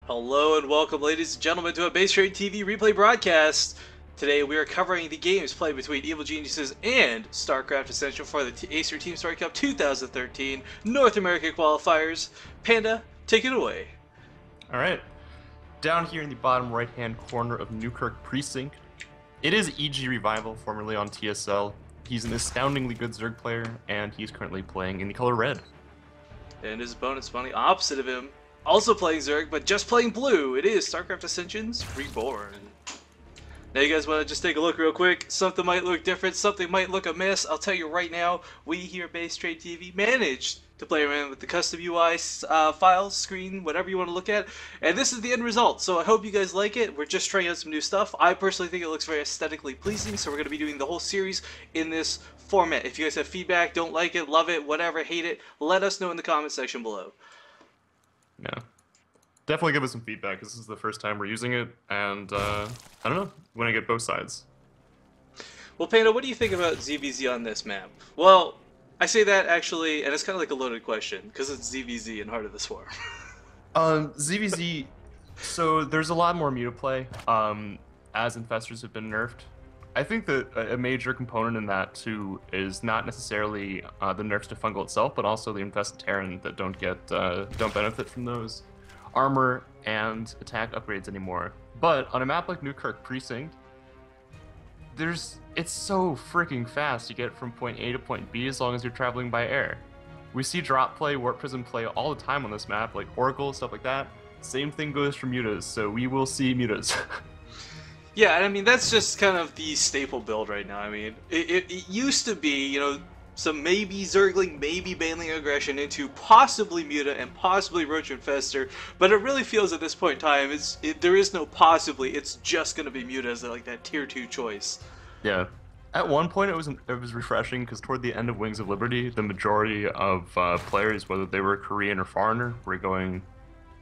Hello and welcome, ladies and gentlemen, to a BaseTradeTV replay broadcast. Today we are covering the games played between Evil Geniuses and StarCraft Essential for the Acer Teamstory Cup 2013 North American Qualifiers. Panda, take it away. Alright, down here in the bottom right-hand corner of Newkirk Precinct, it is EG Revival, formerly on TSL. He's an astoundingly good Zerg player, and he's currently playing in the color red. And his opponent's on the opposite of him, also playing Zerg, but just playing blue. It is StarCraft Ascension's rebOrn. Now you guys want to just take a look real quick. Something might look different, something might look amiss. I'll tell you right now, we here at BaseTradeTV managed to play around with the custom UI files, screen, whatever you want to look at. And this is the end result, so I hope you guys like it. We're just trying out some new stuff. I personally think it looks very aesthetically pleasing, so we're going to be doing the whole series in this format. If you guys have feedback, don't like it, love it, whatever, hate it, let us know in the comment section below. Yeah. Definitely give us some feedback, because this is the first time we're using it, and, I don't know, we want to get both sides. Well, Panda, what do you think about ZVZ on this map? Well, I say that actually, and it's kind of like a loaded question, because it's ZVZ in Heart of the Swarm. ZVZ, so there's a lot more mutaplay, as infestors have been nerfed. I think that a major component in that, too, is not necessarily the nerfs to Fungal itself, but also the infested Terran that don't benefit from those armor and attack upgrades anymore. But on a map like Newkirk Precinct, it's so freaking fast to get from point A to point B as long as you're traveling by air. We see drop play, warp prism play all the time on this map, like Oracle, stuff like that. Same thing goes for mutas, so we will see mutas. Yeah, and I mean, that's just kind of the staple build right now. I mean, it used to be, you know, some maybe Zergling, maybe Baneling aggression into possibly Muta and possibly Roach Infestor, but it really feels at this point in time, there is no possibly, it's just going to be Muta as like that tier 2 choice. Yeah. At one point it was refreshing, because toward the end of Wings of Liberty, the majority of players, whether they were Korean or foreigner, were going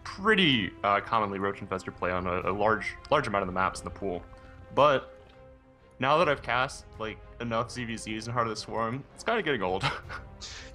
pretty commonly Roach Infestor play on a large amount of the maps in the pool. But now that I've cast like enough ZVZs in Heart of the Swarm, it's kind of getting old.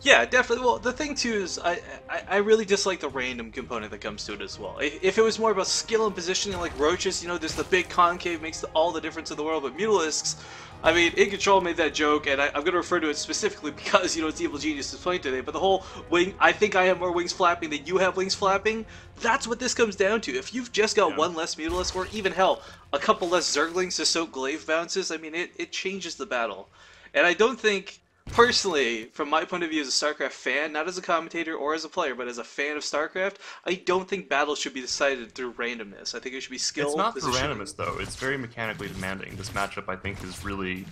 Yeah, definitely. Well, the thing too is I really dislike the random component that comes to it as well. If it was more about skill and positioning like Roaches, you know, there's the big concave makes all the difference in the world, but Mutalisks, I mean, In Control made that joke, and I'm going to refer to it specifically because, you know, it's Evil Genius is playing today, but the whole wing, I think I have more wings flapping than you have wings flapping, that's what this comes down to. If you've just got one less Mutalisk, or even, hell, a couple less Zerglings to soak glaive bounces, I mean, it changes the battle. And I don't think, personally, from my point of view as a StarCraft fan, not as a commentator or as a player, but as a fan of StarCraft, I don't think battles should be decided through randomness. I think it should be skill. It's not through randomness, though. It's very mechanically demanding. This matchup, I think, has really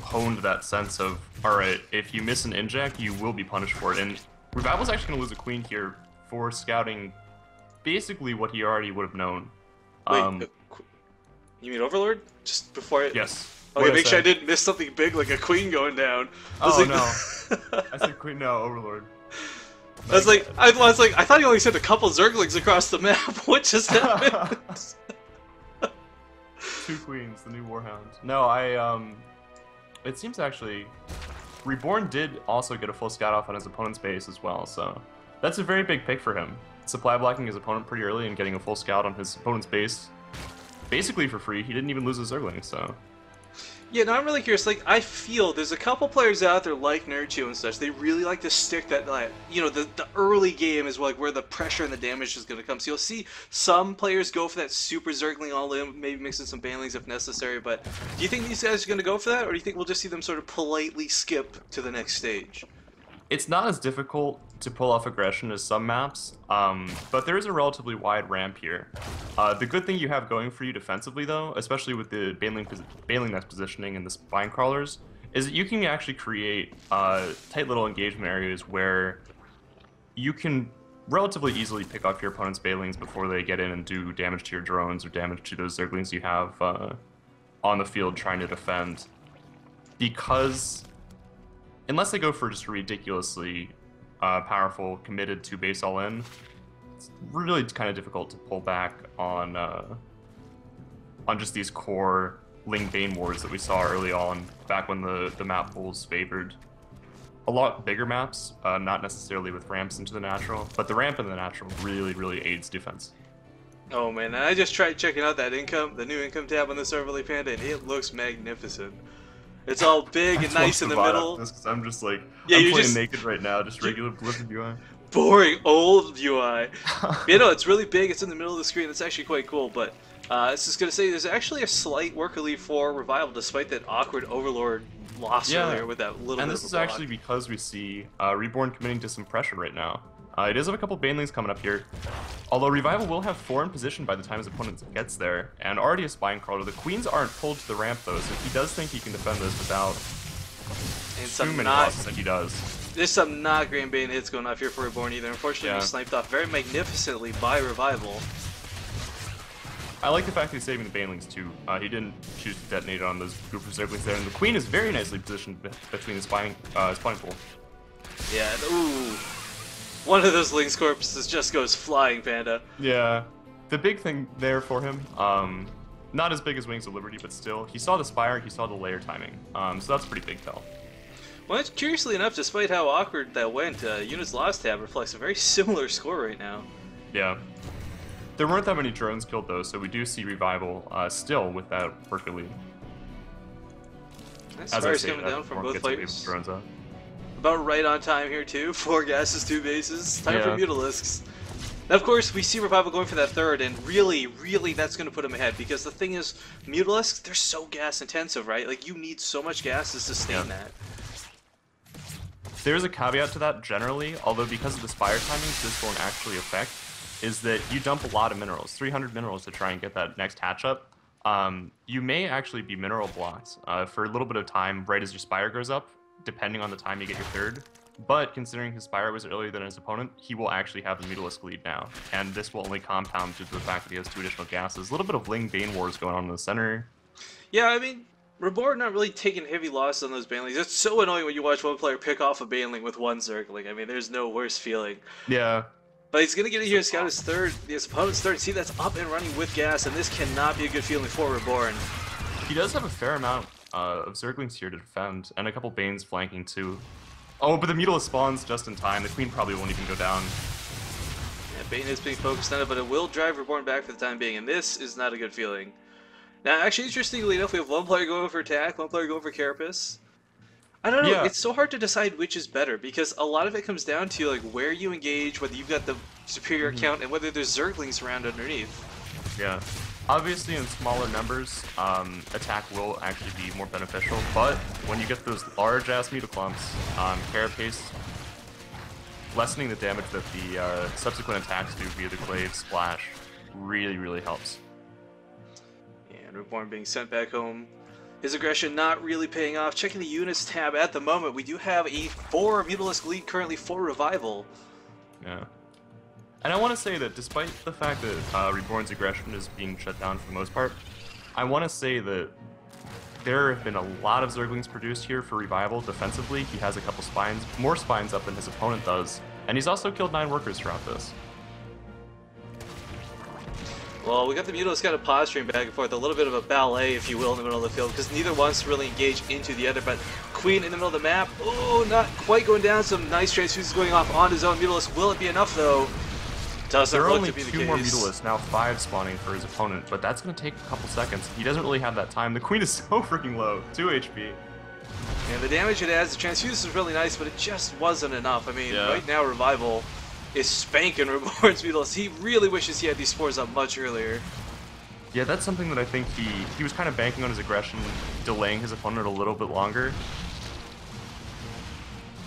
honed that sense of, alright, if you miss an inject, you will be punished for it. And Revival's actually going to lose a queen here for scouting basically what he already would have known. Wait, you mean Overlord? Just before it? Yes. Okay, make sure I didn't miss something big like a queen going down. Oh, no. I said queen, no, Overlord. I thought you only sent a couple Zerglings across the map. What just happened? 2 queens, the new Warhound. No, it seems actually, rebOrn did also get a full scout off on his opponent's base as well, so that's a very big pick for him. Supply blocking his opponent pretty early and getting a full scout on his opponent's base, basically for free. He didn't even lose a Zergling, so. Yeah, no, I'm really curious. Like, I feel there's a couple players out there like Nerdchu and such. They really like to stick that, like, you know, the early game is like where the pressure and the damage is going to come. So you'll see some players go for that super Zergling all in, maybe mixing some Banelings if necessary. But do you think these guys are going to go for that, or do you think we'll just see them sort of politely skip to the next stage? It's not as difficult to pull off aggression as some maps, but there is a relatively wide ramp here. The good thing you have going for you defensively, though, especially with the Baneling Nest positioning and the Spine Crawlers, is that you can actually create tight little engagement areas where you can relatively easily pick off your opponent's Banelings before they get in and do damage to your drones or damage to those Zerglings you have on the field trying to defend. Because unless they go for just a ridiculously powerful, committed to base all in, it's really kind of difficult to pull back on just these core Ling Bane wars that we saw early on, back when the map pools favored a lot bigger maps, not necessarily with ramps into the natural, but the ramp in the natural really, really aids defense. Oh man, and I just tried checking out that income, the new income tab on this overlay panda, and it looks magnificent. It's all big I and just want nice to in the bot middle. up this because I'm just like, Yeah, I'm you're playing just naked right now, just regular Blizzard UI. boring old UI. You know, it's really big. It's in the middle of the screen. It's actually quite cool. But I was just gonna say, there's actually a slight worker lead for Revival, despite that awkward Overlord loss earlier with that little and bit this of a is block. actually because we see rebOrn committing to some pressure right now. It does have a couple banelings coming up here. Although Revival will have 4 in position by the time his opponent gets there, and already a Spine Crawler. The Queens aren't pulled to the ramp though, so he does think he can defend this without too many losses, and he does. There's some not great bane hits going off here for Reborn either. Unfortunately, Yeah. he's sniped off very magnificently by Revival. I like the fact that he's saving the banelings too. He didn't choose to detonate on those group of zerglings there, and the Queen is very nicely positioned between the spawning pool. Yeah, and, ooh. One of those Lynx corpses just goes flying, Panda. Yeah, the big thing there for him, not as big as Wings of Liberty, but still, he saw the Spire, he saw the layer timing, so that's a pretty big tell. Well, curiously enough, despite how awkward that went, Unit's Lost tab reflects a very similar score right now. Yeah. There weren't that many drones killed though, so we do see Revival still with that worker lead. Spire's coming down from both players. Drones up. About right on time here too. 4 gases, 2 bases. Time for Yeah. Mutalisks. Now, of course, we see Revival going for that third, and really, that's going to put him ahead, because the thing is, Mutalisks, they're so gas intensive, right? Like, you need so much gas to sustain that. There's a caveat to that generally, although because of the Spire timings, this won't actually affect, is that you dump a lot of minerals, 300 minerals to try and get that next hatch up. You may actually be mineral blocked for a little bit of time right as your Spire goes up, depending on the time you get your third. But considering his Spire was earlier than his opponent, he will actually have the Mutalisk lead now. And this will only compound due to the fact that he has 2 additional gases. A little bit of Ling Bane Wars going on in the center. Yeah, I mean, Reborn not really taking heavy losses on those Banelings. It's so annoying when you watch one player pick off a Baneling with 1 Zergling. I mean, there's no worse feeling. Yeah. But he's going to get in here, scout his third, his opponent's third. See, that's up and running with gas, and this cannot be a good feeling for Reborn. He does have a fair amount of Zerglings here to defend, and a couple Banes flanking too. Oh, but the Mutalisk spawns just in time. The Queen probably won't even go down. Yeah, Bane is being focused on it, but it will drive Reborn back for the time being, and this is not a good feeling. Now, actually, interestingly enough, we have 1 player going for attack, 1 player going for Carapace. I don't know, Yeah. It's so hard to decide which is better, because a lot of it comes down to like where you engage, whether you've got the superior count, and whether there's Zerglings around underneath. Yeah. Obviously, in smaller numbers, attack will actually be more beneficial, but when you get those large-ass Mutaclumps, Carapace, lessening the damage that the subsequent attacks do via the Glaive Splash really helps. And Reborn being sent back home. His aggression not really paying off. Checking the units tab at the moment, we do have a 4 Mutalisk lead currently for Revival. Yeah. And I want to say that despite the fact that Reborn's aggression is being shut down for the most part, I want to say that there have been a lot of Zerglings produced here for Revival defensively. He has a couple spines, more spines up than his opponent does, and he's also killed 9 workers throughout this. Well, we got the Mutalisk kind of posturing back and forth, a little bit of a ballet, if you will, in the middle of the field, because neither wants to really engage into the other, but Queen in the middle of the map, oh, not quite going down, some nice transfuses going off on his own Mutalisk. Will it be enough, though? Doesn't There are look only to be the 2 case. more Mutalisks, now 5 spawning for his opponent, but that's going to take a couple seconds. He doesn't really have that time. The Queen is so freaking low, 2 HP. And the damage it adds, the transfuses is really nice, but it just wasn't enough. I mean, right now Revival is spanking Reborn's Mutalisk. He really wishes he had these spores up much earlier. Yeah, that's something that I think he was kind of banking on his aggression, delaying his opponent a little bit longer.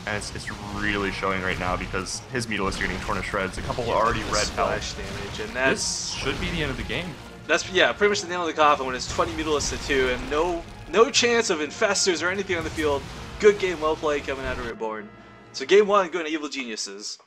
And it's really showing right now because his Mutalisks are getting torn to shreds. A couple already red splash damage, and that's this should be the end of the game. That's pretty much the nail in the coffin when it's 20 Mutalisks to 2 and no chance of infestors or anything on the field. Good game, well played coming out of Reborn. So game 1 going to Evil Geniuses.